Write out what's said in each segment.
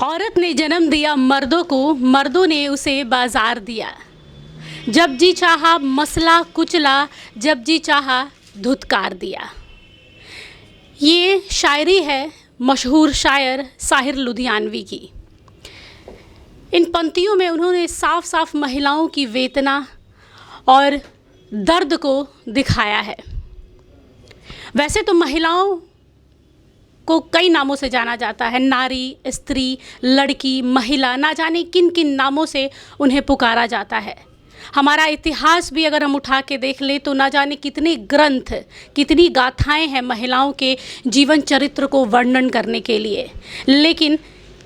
औरत ने जन्म दिया मर्दों को, मर्दों ने उसे बाजार दिया। जब जी चाहा मसला कुचला, जब जी चाहा धुतकार दिया। ये शायरी है मशहूर शायर साहिर लुधियानवी की। इन पंक्तियों में उन्होंने साफ साफ महिलाओं की वेदना और दर्द को दिखाया है। वैसे तो महिलाओं को कई नामों से जाना जाता है, नारी, स्त्री, लड़की, महिला, ना जाने किन किन नामों से उन्हें पुकारा जाता है। हमारा इतिहास भी अगर हम उठा के देख लें तो ना जाने कितने ग्रंथ, कितनी गाथाएं हैं महिलाओं के जीवन चरित्र को वर्णन करने के लिए। लेकिन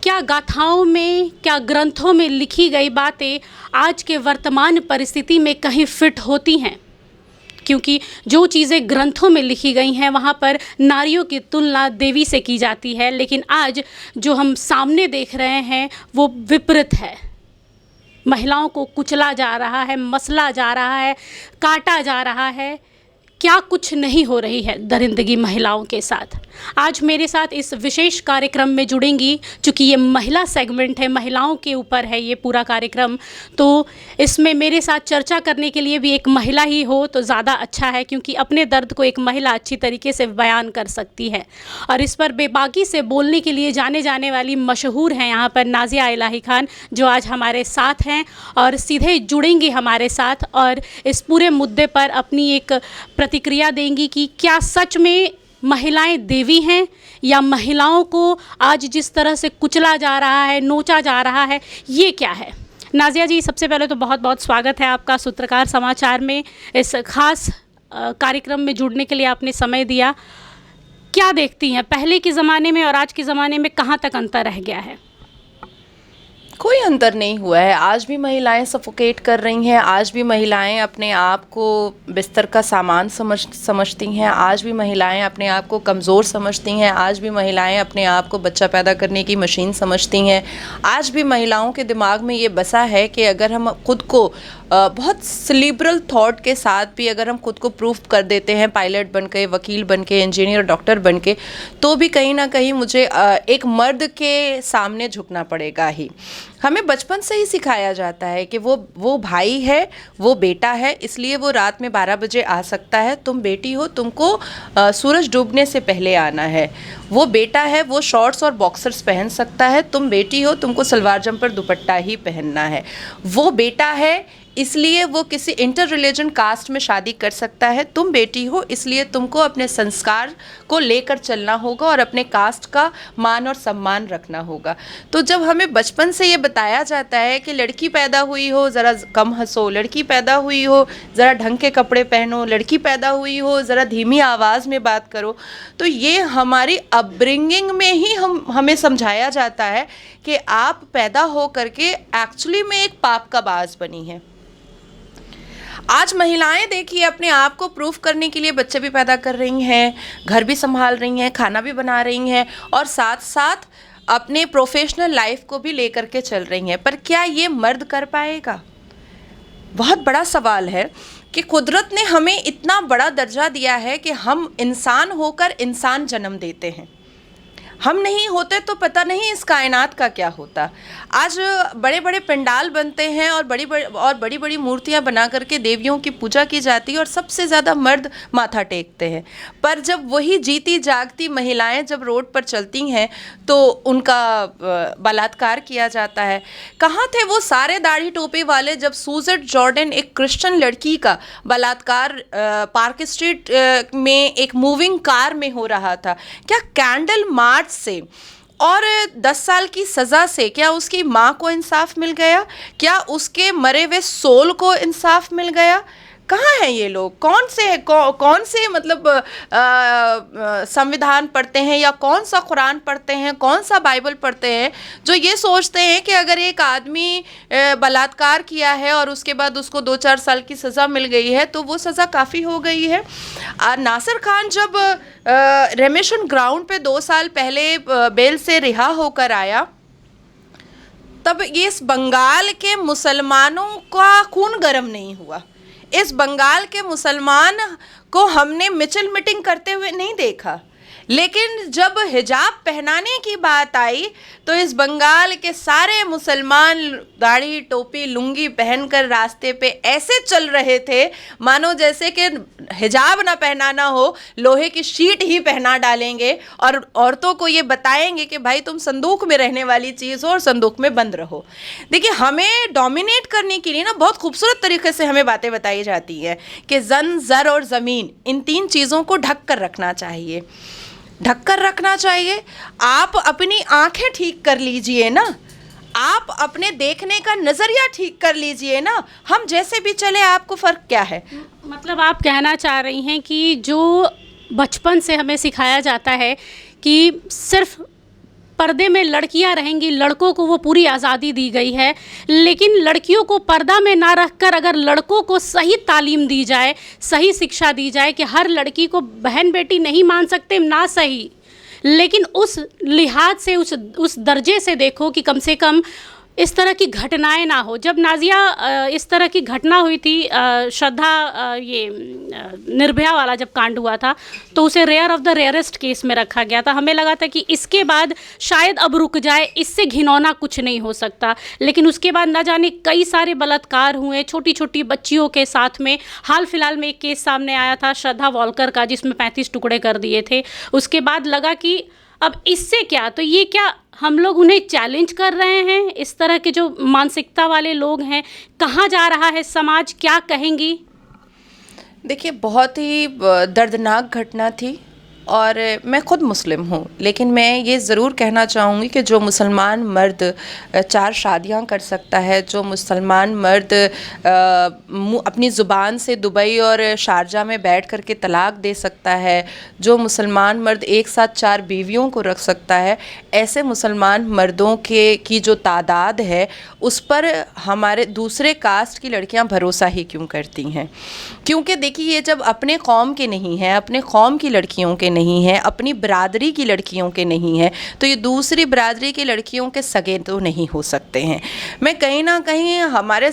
क्या गाथाओं में, क्या ग्रंथों में लिखी गई बातें आज के वर्तमान परिस्थिति में कहीं फिट होती हैं? क्योंकि जो चीज़ें ग्रंथों में लिखी गई हैं वहाँ पर नारियों की तुलना देवी से की जाती है, लेकिन आज जो हम सामने देख रहे हैं वो विपरीत है। महिलाओं को कुचला जा रहा है, मसला जा रहा है, काटा जा रहा है। क्या कुछ नहीं हो रही है दरिंदगी महिलाओं के साथ। आज मेरे साथ इस विशेष कार्यक्रम में जुड़ेंगी, चूँकि ये महिला सेगमेंट है, महिलाओं के ऊपर है ये पूरा कार्यक्रम, तो इसमें मेरे साथ चर्चा करने के लिए भी एक महिला ही हो तो ज़्यादा अच्छा है, क्योंकि अपने दर्द को एक महिला अच्छी तरीके से बयान कर सकती है। और इस पर बेबाकी से बोलने के लिए जाने जाने वाली मशहूर हैं यहाँ पर नाज़िया इलाही खान, जो आज हमारे साथ हैं और सीधे जुड़ेंगी हमारे साथ और इस पूरे मुद्दे पर अपनी एक प्रतिक्रिया देंगी कि क्या सच में महिलाएं देवी हैं या महिलाओं को आज जिस तरह से कुचला जा रहा है, नोचा जा रहा है, ये क्या है। नाज़िया जी, सबसे पहले तो बहुत बहुत स्वागत है आपका सूत्रकार समाचार में। इस खास कार्यक्रम में जुड़ने के लिए आपने समय दिया। क्या देखती हैं पहले के ज़माने में और आज के ज़माने में, कहाँ तक अंतर रह गया है? कोई अंतर नहीं हुआ है। आज भी महिलाएं सफोकेट कर रही हैं, आज भी महिलाएं अपने आप को बिस्तर का सामान समझती हैं, आज भी महिलाएं अपने आप को कमज़ोर समझती हैं, आज भी महिलाएं अपने आप को बच्चा पैदा करने की मशीन समझती हैं। आज भी महिलाओं के दिमाग में ये बसा है कि अगर हम खुद को बहुत लिबरल थॉट के साथ भी अगर हम खुद को प्रूव कर देते हैं, पायलट बन के, वकील बन के, इंजीनियर, डॉक्टर बन के, तो भी कहीं ना कहीं मुझे एक मर्द के सामने झुकना पड़ेगा ही। हमें बचपन से ही सिखाया जाता है कि वो भाई है, वो बेटा है, इसलिए वो रात में 12 बजे आ सकता है। तुम बेटी हो, तुमको सूरज डूबने से पहले आना है। वो बेटा है, वो शॉर्ट्स और बॉक्सर्स पहन सकता है। तुम बेटी हो, तुमको सलवार जंपर दुपट्टा ही पहनना है। वो बेटा है, इसलिए वो किसी इंटर रिलीजन कास्ट में शादी कर सकता है। तुम बेटी हो, इसलिए तुमको अपने संस्कार को लेकर चलना होगा और अपने कास्ट का मान और सम्मान रखना होगा। तो जब हमें बचपन से ये बताया जाता है कि लड़की पैदा हुई हो ज़रा कम हंसो, लड़की पैदा हुई हो ज़रा ढंग के कपड़े पहनो, लड़की पैदा हुई हो ज़रा धीमी आवाज़ में बात करो, तो ये हमारी अपब्रिंगिंग में ही हमें समझाया जाता है कि आप पैदा हो करके एक्चुअली में एक पाप का बाज बनी है। आज महिलाएं देखिए अपने आप को प्रूफ करने के लिए बच्चे भी पैदा कर रही हैं, घर भी संभाल रही हैं, खाना भी बना रही हैं और साथ साथ अपने प्रोफेशनल लाइफ को भी लेकर के चल रही हैं। पर क्या ये मर्द कर पाएगा? बहुत बड़ा सवाल है कि कुदरत ने हमें इतना बड़ा दर्जा दिया है कि हम इंसान होकर इंसान जन्म देते हैं। हम नहीं होते तो पता नहीं इस कायनात का क्या होता। आज बड़े बड़े पंडाल बनते हैं और बड़ी बड़ी मूर्तियां बना करके देवियों की पूजा की जाती है और सबसे ज़्यादा मर्द माथा टेकते हैं। पर जब वही जीती जागती महिलाएं जब रोड पर चलती हैं तो उनका बलात्कार किया जाता है। कहाँ थे वो सारे दाढ़ी टोपी वाले जब सूजेट जॉर्डन एक क्रिश्चियन लड़की का बलात्कार पार्क स्ट्रीट में एक मूविंग कार में हो रहा था? क्या कैंडल मार्च से और 10 साल की सज़ा से क्या उसकी माँ को इंसाफ मिल गया? क्या उसके मरे हुए सोल को इंसाफ मिल गया? कहाँ हैं ये लोग? कौन से मतलब संविधान पढ़ते हैं या कौन सा कुरान पढ़ते हैं, कौन सा बाइबल पढ़ते हैं जो ये सोचते हैं कि अगर एक आदमी बलात्कार किया है और उसके बाद उसको 2-4 साल की सज़ा मिल गई है तो वो सज़ा काफ़ी हो गई है। नासिर खान जब रेमिशन ग्राउंड पे 2 साल पहले बेल से रिहा होकर आया तब ये इस बंगाल के मुसलमानों का खून गर्म नहीं हुआ। इस बंगाल के मुसलमान को हमने मिचल मीटिंग करते हुए नहीं देखा। लेकिन जब हिजाब पहनाने की बात आई तो इस बंगाल के सारे मुसलमान दाढ़ी टोपी लुंगी पहनकर रास्ते पे ऐसे चल रहे थे मानो जैसे कि हिजाब ना पहनाना हो, लोहे की शीट ही पहना डालेंगे और औरतों को ये बताएंगे कि भाई तुम संदूक में रहने वाली चीज़ हो और संदूक में बंद रहो। देखिए, हमें डोमिनेट करने के लिए ना बहुत खूबसूरत तरीके से हमें बातें बताई जाती है कि जन, जर और ज़मीन, इन 3 चीज़ों को ढक कर रखना चाहिए, ढक कर रखना चाहिए। आप अपनी आंखें ठीक कर लीजिए ना, आप अपने देखने का नज़रिया ठीक कर लीजिए ना, हम जैसे भी चले आपको फ़र्क क्या है। मतलब आप कहना चाह रही हैं कि जो बचपन से हमें सिखाया जाता है कि सिर्फ पर्दे में लड़कियां रहेंगी, लड़कों को वो पूरी आज़ादी दी गई है, लेकिन लड़कियों को पर्दा में ना रखकर अगर लड़कों को सही तालीम दी जाए, सही शिक्षा दी जाए कि हर लड़की को बहन बेटी नहीं मान सकते ना सही, लेकिन उस लिहाज से उस दर्जे से देखो कि कम से कम इस तरह की घटनाएं ना हो। जब नाज़िया इस तरह की घटना हुई थी, श्रद्धा निर्भया वाला जब कांड हुआ था, तो उसे rare of the rarest case में रखा गया था। हमें लगा था कि इसके बाद शायद अब रुक जाए, इससे घिनौना कुछ नहीं हो सकता, लेकिन उसके बाद ना जाने कई सारे बलात्कार हुए छोटी छोटी बच्चियों के साथ में। हाल फिलहाल में एक केस सामने आया था श्रद्धा वॉलकर का, जिसमें 35 टुकड़े कर दिए थे। उसके बाद लगा कि अब इससे क्या, तो ये क्या हम लोग उन्हें चैलेंज कर रहे हैं? इस तरह के जो मानसिकता वाले लोग हैं, कहाँ जा रहा है समाज, क्या कहेंगी? देखिए, बहुत ही दर्दनाक घटना थी और मैं ख़ुद मुस्लिम हूँ, लेकिन मैं ये ज़रूर कहना चाहूँगी कि जो मुसलमान मर्द 4 शादियाँ कर सकता है, जो मुसलमान मर्द अपनी ज़ुबान से दुबई और शारजा में बैठ कर के तलाक दे सकता है, जो मुसलमान मर्द एक साथ 4 बीवियों को रख सकता है, ऐसे मुसलमान मर्दों की जो तादाद है उस पर हमारे दूसरे कास्ट की लड़कियाँ भरोसा ही क्यों करती हैं? क्योंकि देखिए, ये जब अपने कौम के नहीं हैं, अपने कौम की लड़कियों के नहीं है, अपनी बरादरी की लड़कियों के नहीं है, तो ये दूसरी बरादरी की लड़कियों के सगे तो नहीं हो सकते हैं। मैं कहीं ना कहीं हमारे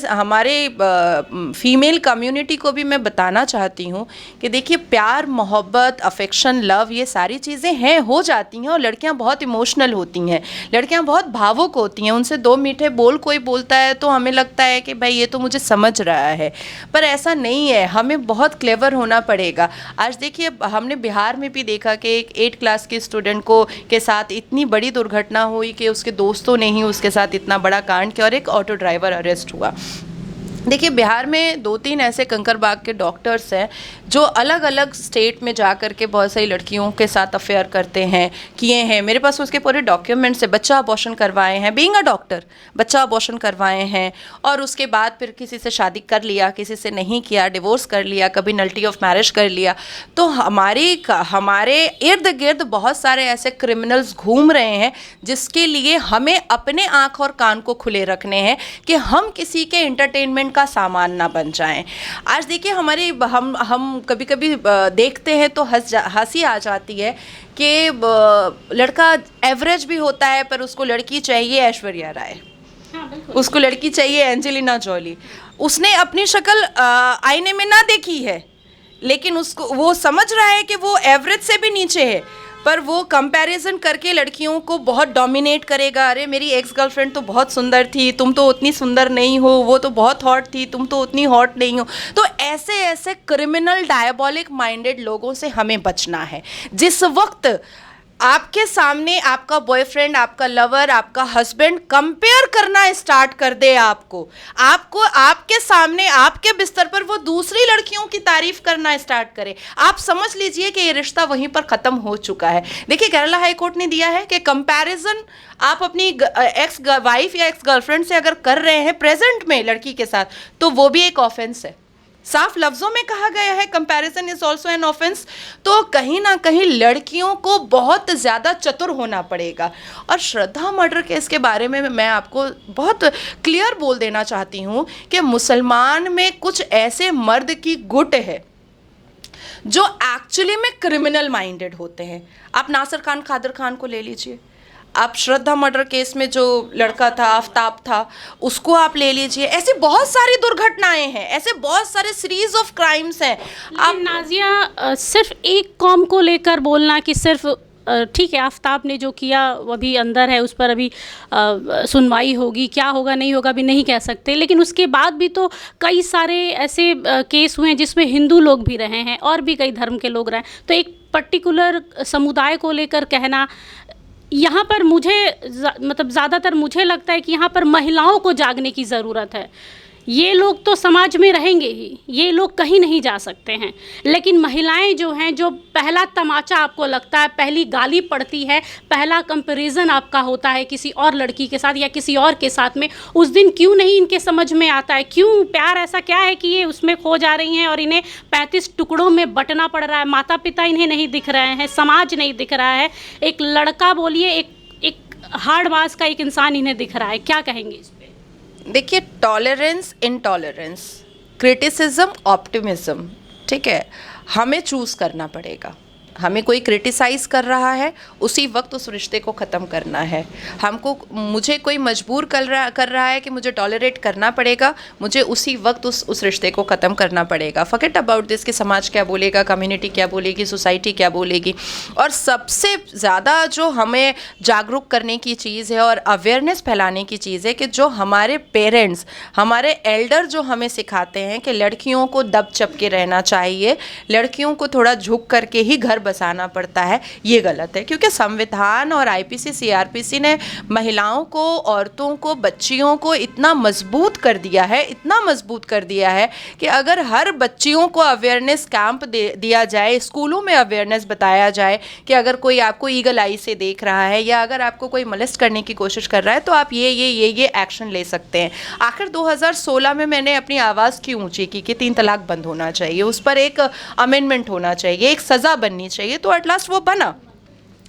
फीमेल कम्युनिटी को भी मैं बताना चाहती हूँ कि देखिए, प्यार, मोहब्बत, अफेक्शन, लव, ये सारी चीज़ें हैं, हो जाती हैं, और लड़कियाँ बहुत इमोशनल होती हैं, लड़कियाँ बहुत भावुक होती हैं। उनसे 2 मीठे बोल कोई बोलता है तो हमें लगता है कि भाई ये तो मुझे समझ रहा है, पर ऐसा नहीं है। हमें बहुत क्लेवर होना पड़ेगा। आज देखिए, हमने बिहार में भी देखा कि एक 8 क्लास के स्टूडेंट के साथ इतनी बड़ी दुर्घटना हुई कि उसके दोस्तों ने ही उसके साथ इतना बड़ा कांड किया और एक ऑटो ड्राइवर अरेस्ट हुआ। देखिए, बिहार में 2-3 ऐसे कंकरबाग के डॉक्टर्स हैं जो अलग अलग स्टेट में जा कर के बहुत सारी लड़कियों के साथ अफेयर करते हैं, किए हैं। मेरे पास उसके पूरे डॉक्यूमेंट्स है। बच्चा अबॉर्शन करवाए हैं, बीइंग अ डॉक्टर, बच्चा अबॉर्शन करवाए हैं, और उसके बाद फिर किसी से शादी कर लिया, किसी से नहीं किया, डिवोर्स कर लिया, कभी नल्टी ऑफ मैरिज कर लिया। तो हमारे इर्द गिर्द बहुत सारे ऐसे क्रिमिनल्स घूम रहे हैं जिसके लिए हमें अपने आँख और कान को खुले रखने हैं कि हम किसी के एंटरटेनमेंट का सामान ना बन जाएं। आज देखिए, हम कभी कभी देखते हैं तो हंसी आ जाती है कि लड़का एवरेज भी होता है पर उसको लड़की चाहिए ऐश्वर्या राय, उसको लड़की चाहिए एंजेलिना जॉली। उसने अपनी शक्ल आईने में ना देखी है, लेकिन उसको वो समझ रहा है कि वो एवरेज से भी नीचे है, पर वो कंपैरिजन करके लड़कियों को बहुत डोमिनेट करेगा। अरे मेरी एक्स गर्लफ्रेंड तो बहुत सुंदर थी, तुम तो उतनी सुंदर नहीं हो, वो तो बहुत हॉट थी, तुम तो उतनी हॉट नहीं हो। तो ऐसे ऐसे क्रिमिनल डायबॉलिक माइंडेड लोगों से हमें बचना है। जिस वक्त आपके सामने आपका बॉयफ्रेंड, आपका लवर, आपका हस्बैंड कंपेयर करना स्टार्ट कर दे आपको आपके सामने, आपके बिस्तर पर वो दूसरी लड़कियों की तारीफ करना स्टार्ट करे, आप समझ लीजिए कि ये रिश्ता वहीं पर ख़त्म हो चुका है। देखिए, केरला हाई कोर्ट ने दिया है कि कंपैरिजन आप अपनी एक्स वाइफ या एक्स गर्लफ्रेंड से अगर कर रहे हैं प्रेजेंट में लड़की के साथ, तो वो भी एक ऑफेंस है। साफ लफ्ज़ों में कहा गया है, comparison is also an offence. तो कहीं ना कहीं लड़कियों को बहुत ज़्यादा चतुर होना पड़ेगा। और श्रद्धा मर्डर केस के बारे में मैं आपको बहुत क्लियर बोल देना चाहती हूँ कि मुसलमान में कुछ ऐसे मर्द की गुट है जो एक्चुअली में क्रिमिनल माइंडेड होते हैं। आप नासिर खान, कादर खान को ले लीजिए, आप श्रद्धा मर्डर केस में जो लड़का था, आफ्ताब था, उसको आप ले लीजिए। ऐसी बहुत सारी दुर्घटनाएं हैं, ऐसे बहुत सारे सीरीज ऑफ क्राइम्स हैं। आप नाज़िया, सिर्फ एक कौम को लेकर बोलना कि सिर्फ ठीक है, आफ्ताब ने जो किया वो अभी अंदर है, उस पर अभी सुनवाई होगी, क्या होगा नहीं होगा अभी नहीं कह सकते। लेकिन उसके बाद भी तो कई सारे ऐसे केस हुए हैं जिसमें हिंदू लोग भी रहे हैं और भी कई धर्म के लोग रहे हैं। तो एक पर्टिकुलर समुदाय को लेकर कहना, यहाँ पर मुझे मतलब ज़्यादातर मुझे लगता है कि यहाँ पर महिलाओं को जागने की ज़रूरत है। ये लोग तो समाज में रहेंगे ही, ये लोग कहीं नहीं जा सकते हैं, लेकिन महिलाएं जो हैं, जो पहला तमाचा आपको लगता है, पहली गाली पड़ती है, पहला कंपैरिजन आपका होता है किसी और लड़की के साथ या किसी और के साथ में, उस दिन क्यों नहीं इनके समझ में आता है, क्यों प्यार ऐसा क्या है कि ये उसमें खो जा रही हैं और इन्हें 35 टुकड़ों में बंटना पड़ रहा है। माता पिता इन्हें नहीं दिख रहे हैं, समाज नहीं दिख रहा है, एक लड़का बोलिए, एक हार्डबाज का एक इंसान इन्हें दिख रहा है। क्या कहेंगे इस पे? देखिए, टॉलरेंस, इनटॉलरेंस, क्रिटिसिज्म, ऑप्टिमिज्म, ठीक है, हमें चूज़ करना पड़ेगा। हमें कोई क्रिटिसाइज़ कर रहा है, उसी वक्त उस रिश्ते को ख़त्म करना है। मुझे कोई मजबूर कर रहा है कि मुझे टॉलरेट करना पड़ेगा, मुझे उसी वक्त उस रिश्ते को ख़त्म करना पड़ेगा। फॉरगेट अबाउट दिस कि समाज क्या बोलेगा, कम्युनिटी क्या बोलेगी, सोसाइटी क्या बोलेगी। और सबसे ज़्यादा जो हमें जागरूक करने की चीज़ है और अवेयरनेस फैलाने की चीज़ है कि जो हमारे पेरेंट्स, हमारे एल्डर जो हमें सिखाते हैं कि लड़कियों को दब चप के रहना चाहिए, लड़कियों को थोड़ा झुक करके ही घर बसाना पड़ता है, ये गलत है। क्योंकि संविधान और आईपीसी सीआरपीसी ने महिलाओं को, औरतों को, बच्चियों को इतना मजबूत कर दिया है, इतना मजबूत कर दिया है कि अगर हर बच्चियों को अवेयरनेस कैंप दिया जाए, स्कूलों में अवेयरनेस बताया जाए कि अगर कोई आपको ईगल आई से देख रहा है या अगर आपको कोई मोलेस्ट करने की कोशिश कर रहा है तो आप ये एक्शन ले सकते हैं। आखिर 2016 में मैंने अपनी आवाज़ क्यों ऊंची की कि 3 तलाक बंद होना चाहिए, उस पर एक अमेंडमेंट होना चाहिए, एक सज़ा बननी चाहिए, तो एट लास्ट वो बना।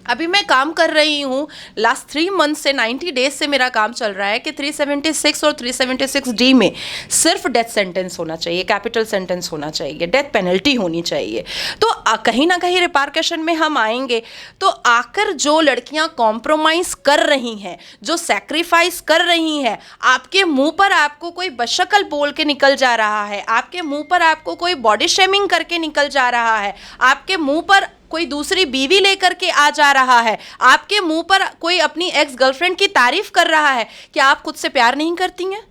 अभी मैं काम कर रही हूँ, लास्ट 3 मंथ से 90 डेज से मेरा काम चल रहा है कि 376 और 376D में सिर्फ डेथ सेंटेंस होना चाहिए, कैपिटल सेंटेंस होना चाहिए, डेथ पेनल्टी होनी चाहिए। तो कहीं ना कहीं रिपार्केशन में हम आएंगे। तो आकर जो लड़कियां कॉम्प्रोमाइज़ कर रही हैं, जो सैक्रिफाइस कर रही हैं, आपके मुंह पर आपको कोई बशक्ल बोल के निकल जा रहा है, आपके मुंह पर आपको कोई बॉडी शेमिंग करके निकल जा रहा है, आपके मुंह पर कोई दूसरी बीवी लेकर के आ जा रहा है, आपके मुंह पर कोई अपनी एक्स गर्लफ्रेंड की तारीफ कर रहा है, क्या आप खुद से प्यार नहीं करती हैं?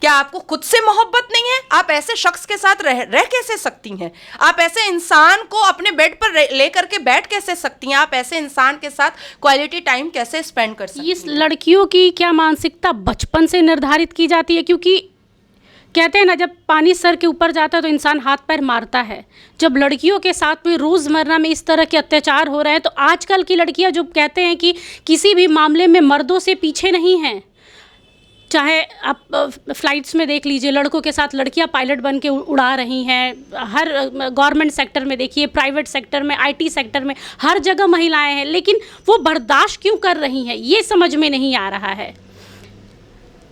क्या आपको खुद से मोहब्बत नहीं है? आप ऐसे शख्स के साथ रह कैसे सकती हैं? आप ऐसे इंसान को अपने बेड पर लेकर के बैठ कैसे सकती हैं? आप ऐसे इंसान के साथ क्वालिटी टाइम कैसे स्पेंड कर सकती हैं? इस लड़कियों की क्या मानसिकता बचपन से निर्धारित की जाती है? क्योंकि कहते हैं ना, जब पानी सर के ऊपर जाता है तो इंसान हाथ पैर मारता है। जब लड़कियों के साथ में रोज़मर्रा में इस तरह के अत्याचार हो रहे हैं, तो आजकल की लड़कियां जो कहते हैं कि किसी भी मामले में मर्दों से पीछे नहीं हैं। चाहे आप फ्लाइट्स में देख लीजिए, लड़कों के साथ लड़कियां पायलट बन के उड़ा रही हैं। हर गवर्नमेंट सेक्टर में देखिए, प्राइवेट सेक्टर में, आईटी सेक्टर में, हर जगह महिलाएं हैं। लेकिन वो बर्दाश्त क्यों कर रही हैं, ये समझ में नहीं आ रहा है।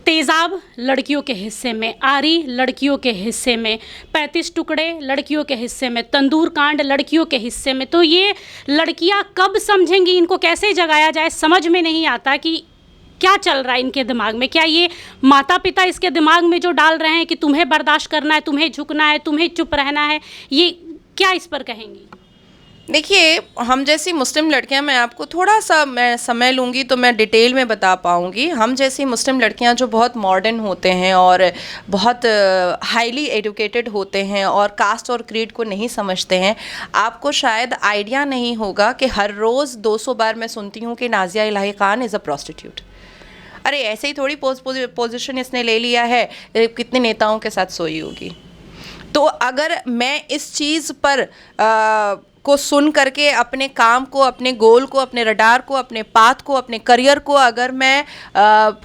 तेज़ाब लड़कियों के हिस्से में, आरी लड़कियों के हिस्से में, 35 टुकड़े लड़कियों के हिस्से में, तंदूर कांड लड़कियों के हिस्से में। तो ये लड़कियां कब समझेंगी, इनको कैसे जगाया जाए, समझ में नहीं आता कि क्या चल रहा है इनके दिमाग में। क्या ये माता पिता इसके दिमाग में जो डाल रहे हैं कि तुम्हें बर्दाश्त करना है, तुम्हें झुकना है, तुम्हें चुप रहना है, ये क्या इस पर कहेंगी? देखिए, हम जैसी मुस्लिम लड़कियां, मैं आपको थोड़ा सा मैं समय लूँगी तो मैं डिटेल में बता पाऊँगी। हम जैसी मुस्लिम लड़कियां जो बहुत मॉडर्न होते हैं और बहुत हाईली एजुकेटेड होते हैं और कास्ट और क्रीड को नहीं समझते हैं, आपको शायद आइडिया नहीं होगा कि हर रोज़ 200 बार मैं सुनती हूँ कि नाज़िया इलाही खान इज़ अ प्रोस्टिट्यूट। अरे ऐसे ही थोड़ी पोजीशन इसने ले लिया है, कितने नेताओं के साथ सोई होगी। तो अगर मैं इस चीज़ पर को सुन करके अपने काम को, अपने गोल को, अपने रडार को, अपने पाथ को, अपने करियर को अगर मैं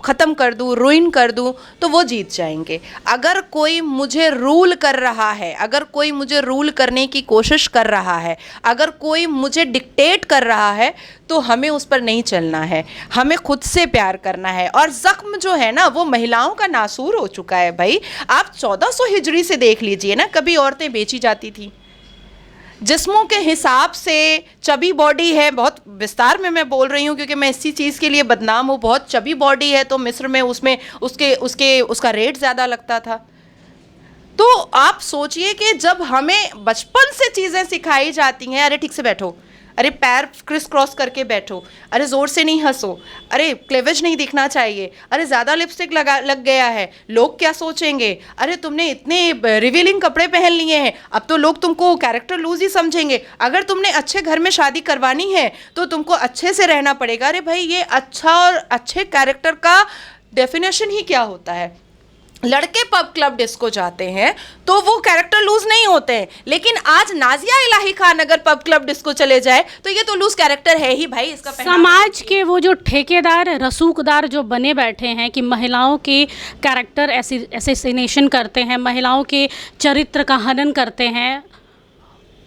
ख़त्म कर दूँ, रुइन कर दूँ, तो वो जीत जाएंगे। अगर कोई मुझे रूल कर रहा है, अगर कोई मुझे रूल करने की कोशिश कर रहा है, अगर कोई मुझे डिक्टेट कर रहा है, तो हमें उस पर नहीं चलना है, हमें खुद से प्यार करना है। और ज़ख्म जो है ना, वो महिलाओं का नासूर हो चुका है भाई। आप 1400 हिजरी से देख लीजिए ना, कभी औरतें बेची जाती थी, जिस्मों के हिसाब से चबी बॉडी है, बहुत विस्तार में मैं बोल रही हूँ क्योंकि मैं इसी चीज़ के लिए बदनाम हूँ, बहुत चबी बॉडी है, तो मिस्र में उसका रेट ज़्यादा लगता था। तो आप सोचिए कि जब हमें बचपन से चीज़ें सिखाई जाती हैं, अरे ठीक से बैठो, अरे पैर क्रिस क्रॉस करके बैठो, अरे ज़ोर से नहीं हंसो, अरे क्लेवेज नहीं दिखना चाहिए, अरे ज़्यादा लिपस्टिक लग गया है, लोग क्या सोचेंगे, अरे तुमने इतने रिवीलिंग कपड़े पहन लिए हैं, अब तो लोग तुमको कैरेक्टर लूज ही समझेंगे, अगर तुमने अच्छे घर में शादी करवानी है तो तुमको अच्छे से रहना पड़ेगा। अरे भाई, ये अच्छा और अच्छे कैरेक्टर का डेफिनेशन ही क्या होता है? लड़के पब क्लब डिस्को जाते हैं तो वो कैरेक्टर लूज नहीं होते हैं, लेकिन आज नाजिया इलाही खान अगर पब क्लब डिस्को चले जाए तो ये तो लूज कैरेक्टर है ही भाई। इसका समाज के वो जो ठेकेदार रसूखदार जो बने बैठे हैं कि महिलाओं के कैरेक्टर एसेसिनेशन करते हैं, महिलाओं के चरित्र का हनन करते हैं,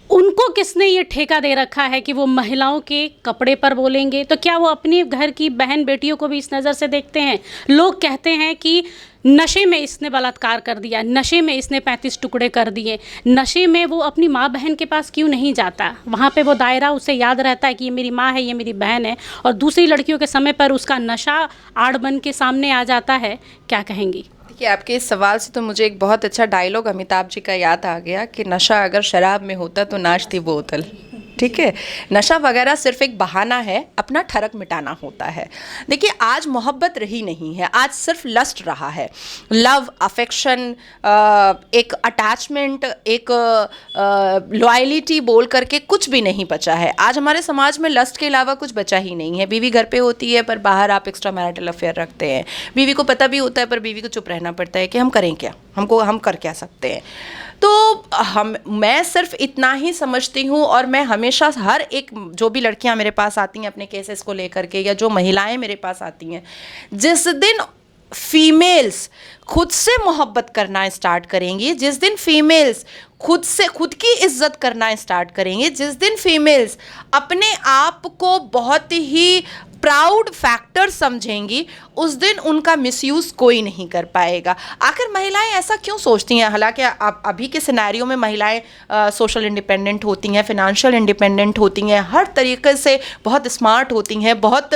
उनको किसने ये ठेका दे रखा है कि वो महिलाओं के कपड़े पर बोलेंगे? तो क्या वो अपनी घर की बहन बेटियों को भी इस नज़र से देखते हैं? लोग कहते हैं कि नशे में इसने बलात्कार कर दिया, नशे में इसने 35 टुकड़े कर दिए, नशे में वो अपनी माँ बहन के पास क्यों नहीं जाता? वहाँ पे वो दायरा उसे याद रहता है कि ये मेरी माँ है, ये मेरी बहन है, और दूसरी लड़कियों के समय पर उसका नशा आड़ बन के सामने आ जाता है। क्या कहेंगी? देखिए, आपके इस सवाल से तो मुझे एक बहुत अच्छा डायलॉग अमिताभ जी का याद आ गया कि नशा अगर शराब में होता तो नाश थी बोतल। ठीक है, नशा वगैरह सिर्फ एक बहाना है, अपना ठरक मिटाना होता है। देखिए, आज मोहब्बत रही नहीं है, आज सिर्फ लस्ट रहा है। लव, अफेक्शन, एक अटैचमेंट, एक लॉयलिटी बोल करके कुछ भी नहीं बचा है। आज हमारे समाज में लस्ट के अलावा कुछ बचा ही नहीं है। बीवी घर पे होती है पर बाहर आप एक्स्ट्रा मैरिटल अफेयर रखते हैं। बीवी को पता भी होता है पर बीवी को चुप रहना पड़ता है कि हम करें क्या, हम कर क्या सकते हैं। तो मैं सिर्फ इतना ही समझती हूँ, और मैं हमेशा हर एक जो भी लड़कियाँ मेरे पास आती हैं अपने केसेस को लेकर के, या जो महिलाएं मेरे पास आती हैं, जिस दिन फीमेल्स खुद से मोहब्बत करना स्टार्ट करेंगी, जिस दिन फीमेल्स खुद की इज्जत करना स्टार्ट करेंगे, जिस दिन फीमेल्स अपने आप को बहुत ही प्राउड फैक्टर समझेंगी, उस दिन उनका मिसयूज़ कोई नहीं कर पाएगा। आखिर महिलाएं ऐसा क्यों सोचती हैं? हालांकि अभी के सिनेरियो में महिलाएं सोशल इंडिपेंडेंट होती हैं, फिनेंशियल इंडिपेंडेंट होती हैं, हर तरीके से बहुत स्मार्ट होती हैं, बहुत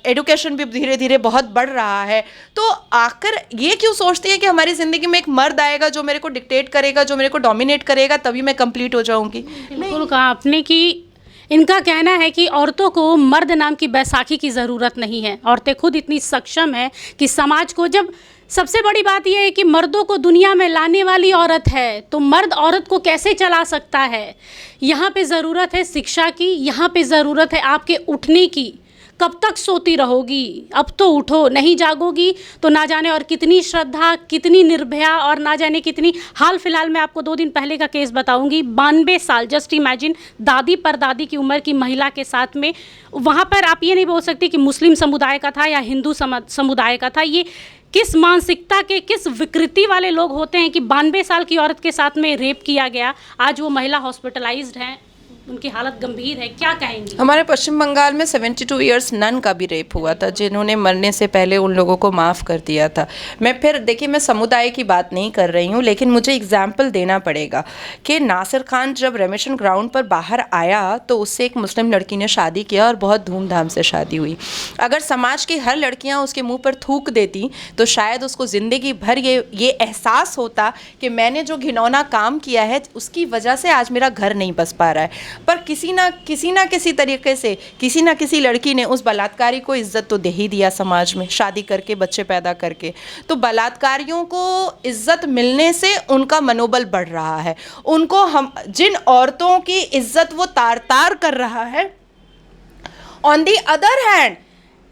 एडुकेशन भी धीरे धीरे बहुत बढ़ रहा है। तो आखिर ये क्यों सोचती हैं कि हमारी ज़िंदगी में एक मर्द आएगा जो मेरे को डिक्टेट करेगा, जो मेरे को डोमिनेट करेगा, तभी मैं कंप्लीट हो जाऊंगी? बिल्कुल कहा आपने कि इनका कहना है कि औरतों को मर्द नाम की बैसाखी की ज़रूरत नहीं है। औरतें खुद इतनी सक्षम है कि समाज को, जब सबसे बड़ी बात यह है कि मर्दों को दुनिया में लाने वाली औरत है, तो मर्द औरत को कैसे चला सकता है? यहाँ पे ज़रूरत है शिक्षा की, यहाँ पे ज़रूरत है आपके उठने की। कब तक सोती रहोगी? अब तो उठो, नहीं जागोगी तो ना जाने और कितनी श्रद्धा, कितनी निर्भया, और ना जाने कितनी। हाल फिलहाल में आपको 2 दिन पहले का केस बताऊंगी। 92 साल, जस्ट इमेजिन, दादी परदादी की उम्र की महिला के साथ में, वहाँ पर आप ये नहीं बोल सकते कि मुस्लिम समुदाय का था या हिंदू समुदाय का था। ये किस मानसिकता के, किस विकृति वाले लोग होते हैं कि 92 साल की औरत के साथ में रेप किया गया। आज वो महिला हॉस्पिटलाइज्ड हैं, उनकी हालत गंभीर है। क्या कहेंगी? हमारे पश्चिम बंगाल में 72 इयर्स नन का भी रेप हुआ था, जिन्होंने मरने से पहले उन लोगों को माफ़ कर दिया था। देखिए, मैं समुदाय की बात नहीं कर रही हूँ, लेकिन मुझे एग्जाम्पल देना पड़ेगा कि नासिर खान जब रेमिशन ग्राउंड पर बाहर आया तो उससे एक मुस्लिम लड़की ने शादी किया और बहुत धूमधाम से शादी हुई। अगर समाज की हर लड़कियाँ उसके मुँह पर थूक देती तो शायद उसको ज़िंदगी भर ये एहसास होता कि मैंने जो घिनौना काम किया है उसकी वजह से आज मेरा घर नहीं बस पा रहा है। पर किसी ना किसी तरीके से किसी ना किसी लड़की ने उस बलात्कारी को इज्जत तो दे ही दिया समाज में, शादी करके, बच्चे पैदा करके। तो बलात्कारियों को इज्जत मिलने से उनका मनोबल बढ़ रहा है। उनको जिन औरतों की इज्जत वो तार तार कर रहा है, ऑन दी अदर हैंड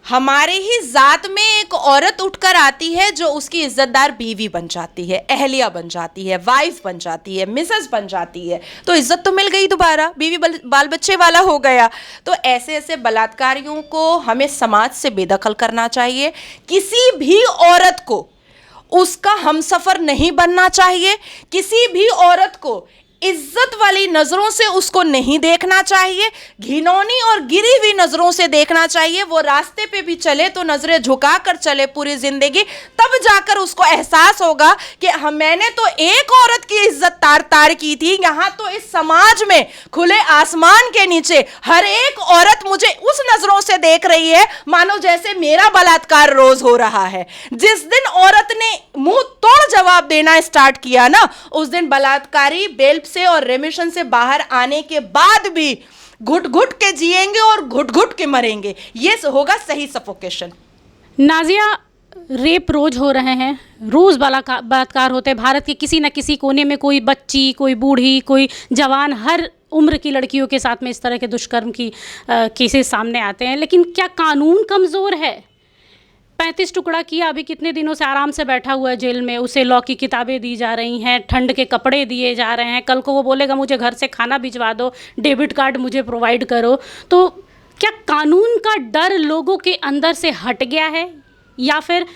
हमारे ही ज़ात में एक औरत उठकर आती है जो उसकी इज्जतदार बीवी बन जाती है, अहलिया बन जाती है, वाइफ बन जाती है, मिसेस बन जाती है, तो इज्जत तो मिल गई, दोबारा बीवी बाल बच्चे वाला हो गया। तो ऐसे बलात्कारियों को हमें समाज से बेदखल करना चाहिए। किसी भी औरत को उसका हमसफ़र नहीं बनना चाहिए, किसी भी औरत को इज्जत वाली नज़रों से उसको नहीं देखना चाहिए, घिनौनी और गिरी हुई नज़रों से देखना चाहिए। वो रास्ते पे भी चले तो नज़रें झुका कर चले पूरी ज़िंदगी, तब जाकर उसको एहसास होगा कि मैंने तो एक औरत की इज्जत तार तार की थी, यहाँ तो इस समाज में खुले आसमान के नीचे हर एक औरत मुझे उस नज़रों से देख रही है मानो जैसे मेरा बलात्कार रोज़ हो रहा है। जिस दिन औरत ने मुंह तोड़ जवाब देना स्टार्ट किया ना, उस दिन बलात्कारी बेल से और रेमिशन से बाहर आने के बाद भी घुट घुट के जिएंगे और घुट घुट के मरेंगे, ये होगा सही सफोकेशन। नाजिया, रेप रोज हो रहे हैं, रोज बलात्कार होते हैं भारत के किसी न किसी कोने में। कोई बच्ची, कोई बूढ़ी, कोई जवान, हर उम्र की लड़कियों के साथ में इस तरह के दुष्कर्म की केसेस सामने आते हैं। लेकिन क्या कानून कमज़ोर है? 35 टुकड़ा किया, अभी कितने दिनों से आराम से बैठा हुआ है जेल में, उसे लॉ की किताबें दी जा रही हैं, ठंड के कपड़े दिए जा रहे हैं, कल को वो बोलेगा मुझे घर से खाना भिजवा दो, डेबिट कार्ड मुझे प्रोवाइड करो। तो क्या कानून का डर लोगों के अंदर से हट गया है या फिर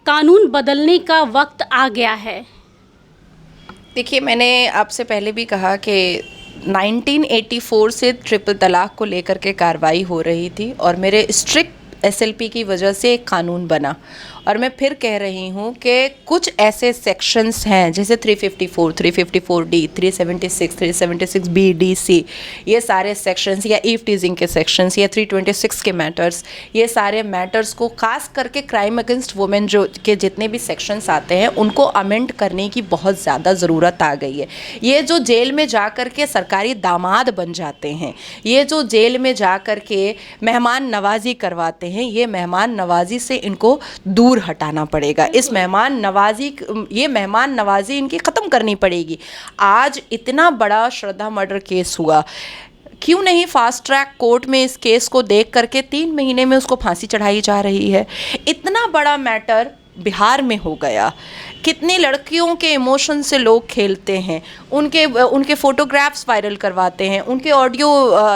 कानून बदलने का वक्त आ गया है? देखिए, मैंने आपसे पहले भी कहा कि 1984 से ट्रिपल तलाक को लेकर के कार्रवाई हो रही थी और मेरे स्ट्रिक्ट एसएलपी की वजह से एक कानून बना। और मैं फिर कह रही हूँ कि कुछ ऐसे सेक्शंस हैं जैसे 354, 354D, 376, 376B, D, C, ये सारे सेक्शंस, या ईव टीजिंग के सेक्शंस, या 326 के मैटर्स, ये सारे मैटर्स को खास करके क्राइम अगेंस्ट वुमेन जो के जितने भी सेक्शंस आते हैं उनको अमेंड करने की बहुत ज़्यादा ज़रूरत आ गई है। ये जो जेल में जा कर के सरकारी दामाद बन जाते हैं, ये जो जेल में जा कर के मेहमान नवाजी करवाते हैं, ये मेहमान नवाजी से इनको दूर हटाना पड़ेगा। इस मेहमान नवाजी इनकी ख़त्म करनी पड़ेगी। आज इतना बड़ा श्रद्धा मर्डर केस हुआ, क्यों नहीं फास्ट ट्रैक कोर्ट में इस केस को देख करके 3 महीने में उसको फांसी चढ़ाई जा रही है? इतना बड़ा मैटर बिहार में हो गया। कितनी लड़कियों के इमोशन से लोग खेलते हैं, उनके फ़ोटोग्राफ्स वायरल करवाते हैं, उनके ऑडियो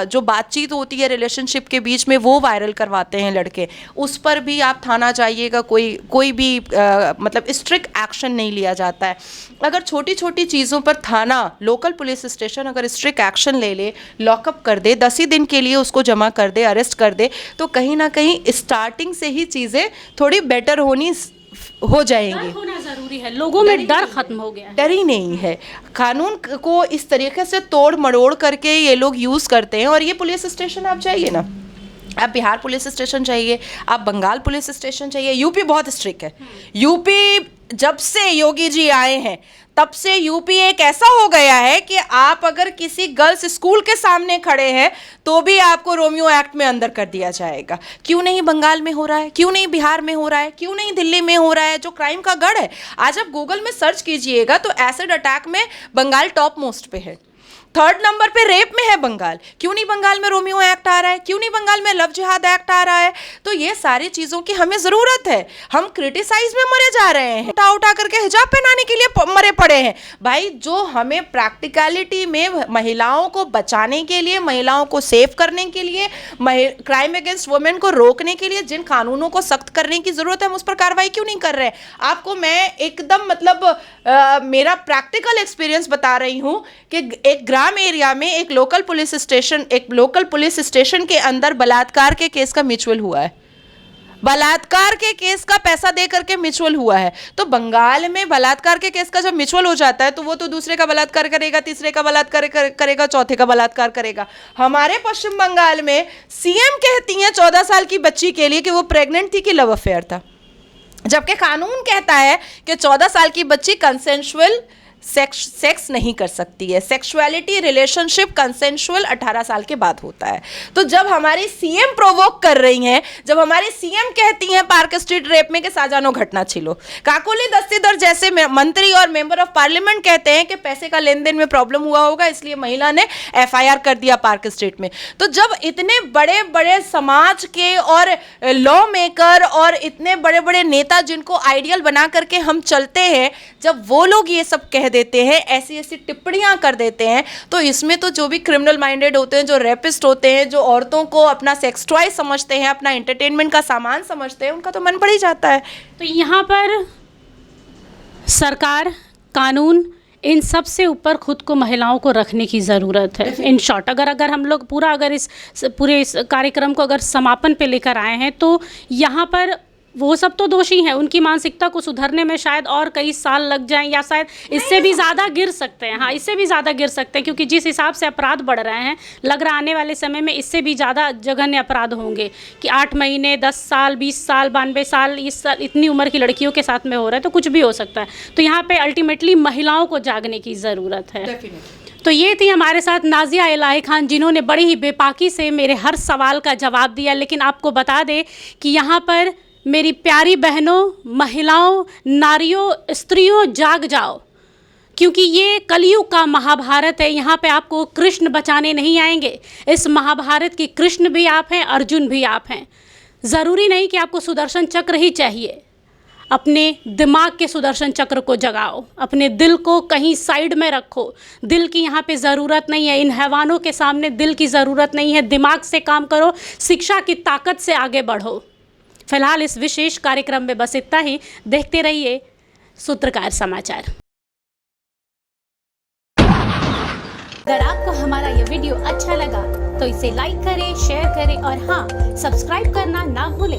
जो बातचीत होती है रिलेशनशिप के बीच में वो वायरल करवाते हैं लड़के। उस पर भी आप थाना जाइएगा, कोई भी मतलब स्ट्रिक्ट एक्शन नहीं लिया जाता है। अगर छोटी छोटी चीज़ों पर थाना, लोकल पुलिस स्टेशन अगर स्ट्रिक्ट एक्शन ले, लॉकअप कर दे, 10 ही दिन के लिए उसको जमा कर दे, अरेस्ट कर दे, तो कहीं ना कहीं स्टार्टिंग से ही चीज़ें थोड़ी बेटर हो जाएंगी। डर होना ज़रूरी है, लोगों में डर खत्म हो गया है। डर ही नहीं है। कानून को इस तरीके से तोड़ मरोड़ करके ये लोग यूज़ करते हैं। और ये पुलिस स्टेशन आप जाइए ना, आप बिहार पुलिस स्टेशन चाहिए, आप बंगाल पुलिस स्टेशन चाहिए, यूपी बहुत स्ट्रिक्ट है। यूपी जब से योगी जी आए हैं तब से यूपी एक ऐसा हो गया है कि आप अगर किसी गर्ल्स स्कूल के सामने खड़े हैं तो भी आपको रोमियो एक्ट में अंदर कर दिया जाएगा। क्यों नहीं बंगाल में हो रहा है? क्यों नहीं बिहार में हो रहा है? क्यों नहीं दिल्ली में हो रहा है, जो क्राइम का गढ़ है? आज आप गूगल में सर्च कीजिएगा तो एसिड अटैक में बंगाल टॉप मोस्ट पे है, 3rd नंबर पे रेप में है बंगाल। क्यों नहीं बंगाल में रोमियो एक्ट आ रहा है? क्यों नहीं बंगाल में लव जिहाद एक्ट आ रहा है? तो ये सारी चीज़ों की हमें ज़रूरत है। हम क्रिटिसाइज में मरे जा रहे हैं, उठा करके हिजाब पहनाने के लिए मरे पड़े हैं। भाई, जो हमें प्रैक्टिकलिटी में महिलाओं को बचाने के लिए, महिलाओं को सेव करने के लिए, क्राइम अगेंस्ट वुमेन को रोकने के लिए जिन कानूनों को सख्त करने की ज़रूरत है, हम उस पर कार्रवाई क्यों नहीं कर रहे हैं? आपको मैं एकदम मतलब मेरा प्रैक्टिकल एक्सपीरियंस बता रही हूँ कि एक ग्राम एरिया में एक लोकल पुलिस स्टेशन के अंदर बलात्कार के केस का म्यूचुअल हुआ है। बलात्कार के केस का पैसा दे करके म्यूचुअल हुआ है। तो बंगाल में बलात्कार के केस का जब म्यूचुअल हो जाता है तो वो तो दूसरे का बलात्कार करेगा, तीसरे का बलात्कार करेगा, चौथे का बलात्कार करेगा। हमारे पश्चिम बंगाल में सीएम कहती हैं 14 साल की बच्ची के लिए कि वो प्रेग्नेंट थी कि लव अफेयर था, जबकि कानून कहता है कि 14 साल की बच्ची कंसेंशुअल सेक्स नहीं कर सकती है। सेक्सुअलिटी रिलेशनशिप कंसेंशुअल 18 साल के बाद होता है। तो जब हमारी सीएम प्रोवोक कर रही हैं, जब हमारी सीएम कहती हैं पार्क स्ट्रीट रेप में कि साजानो घटना छिलो, काकोली दस्तीदार जैसे मंत्री और मेंबर ऑफ पार्लियामेंट कहते हैं कि पैसे का लेन देन में प्रॉब्लम हुआ होगा इसलिए महिला ने एफआईआर कर दिया पार्क स्ट्रीट में। तो जब इतने बड़े बड़े समाज के और लॉ मेकर और इतने बड़े बड़े नेता जिनको आइडियल बना करके हम चलते हैं, जब वो लोग ये सब कह देते हैं, ऐसी ऐसी टिप्पणियां कर देते हैं, तो इसमें तो जो भी क्रिमिनल माइंडेड होते हैं, जो रेपिस्ट होते हैं, जो औरतों को अपना सेक्स टॉय समझते हैं, अपना एंटरटेनमेंट का सामान समझते हैं, उनका तो मन पड़ ही जाता है। तो यहाँ पर सरकार, कानून, इन सब से ऊपर खुद को महिलाओं को रखने की ज़रूरत है। इन शॉर्ट अगर हम लोग अगर इस पूरे कार्यक्रम को अगर समापन पे लेकर आए हैं तो यहाँ पर वो सब तो दोषी हैं, उनकी मानसिकता को सुधरने में शायद और कई साल लग जाएं या शायद इससे भी ज़्यादा गिर सकते हैं। हाँ, इससे भी ज़्यादा गिर सकते हैं, क्योंकि जिस हिसाब से अपराध बढ़ रहे हैं लग रहा आने वाले समय में इससे भी ज़्यादा जघन्य अपराध होंगे कि 8 महीने, 10 साल, 20 साल, 92 साल, इस साल इतनी उम्र की लड़कियों के साथ में हो रहा है, तो कुछ भी हो सकता है। तो यहाँ पर अल्टीमेटली महिलाओं को जागने की ज़रूरत है। तो ये थी हमारे साथ नाजिया इलाही खान, जिन्होंने बड़ी ही बेपाकी से मेरे हर सवाल का जवाब दिया। लेकिन आपको बता दें कि यहाँ पर मेरी प्यारी बहनों, महिलाओं, नारियों, स्त्रियों, जाग जाओ, क्योंकि ये कलयुग का महाभारत है। यहाँ पे आपको कृष्ण बचाने नहीं आएंगे। इस महाभारत की कृष्ण भी आप हैं, अर्जुन भी आप हैं। ज़रूरी नहीं कि आपको सुदर्शन चक्र ही चाहिए। अपने दिमाग के सुदर्शन चक्र को जगाओ, अपने दिल को कहीं साइड में रखो। दिल की यहाँ पे ज़रूरत नहीं है, इन हैवानों के सामने दिल की ज़रूरत नहीं है। दिमाग से काम करो, शिक्षा की ताकत से आगे बढ़ो। फिलहाल इस विशेष कार्यक्रम में बस इतना ही। देखते रहिए सूत्रकार समाचार। अगर आपको हमारा ये वीडियो अच्छा लगा तो इसे लाइक करें, शेयर करें और हाँ, सब्सक्राइब करना ना भूलें।